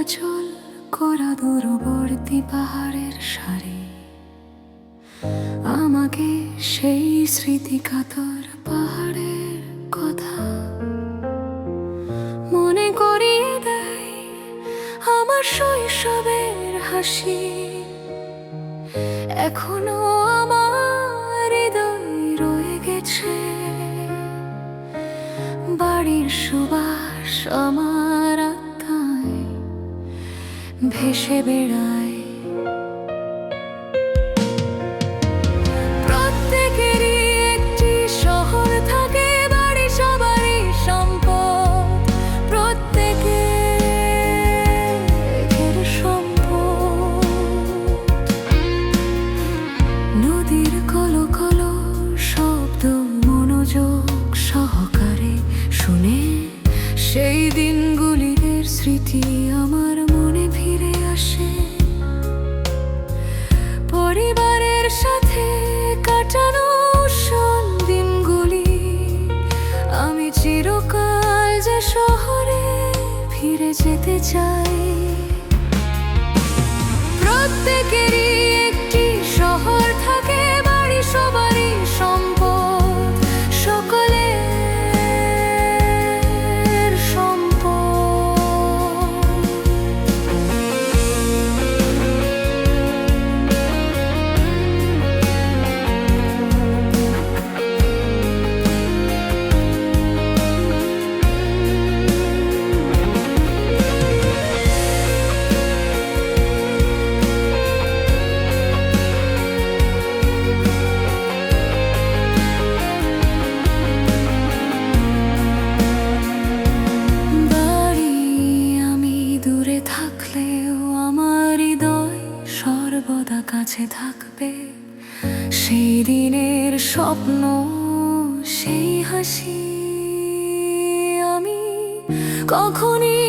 চলাচল করা দূরবর্তী পাহাড়ের সারি আমাকে সেই স্মৃতিকাতর পাহাড়ের কথা মনে করিয়ে দেয়। আমার শৈশবের হাসি এখনো আমার হৃদয়ে রয়ে গেছে। বাড়ির সুবাস আমার আত্মায় ভেসে বেড়ায়। প্রত্যেকেরই একটি শহর থাকে, বাড়ি সবারই সম্পদ, প্রত্যেকের সম্পদ। নদীর কলকলো শব্দ মনোযোগ সহকারে শুনে সেই দিনগুলির স্মৃতি আমার মনে ফিরে আসে। পরিবারের সাথে কাটানো উৎসব দিনগুলি, আমি চিরকাল যে শহরে ফিরে যেতে চাই। প্রত্যেকেরই একটি শহর থাকে, বাড়ি সবারই সম্পদ, সকলের সম্পদ। থাকলেও আমার হৃদয় সর্বদা কাছে থাকবে। সেই দিনের স্বপ্ন, সেই হাসি আমি কখনই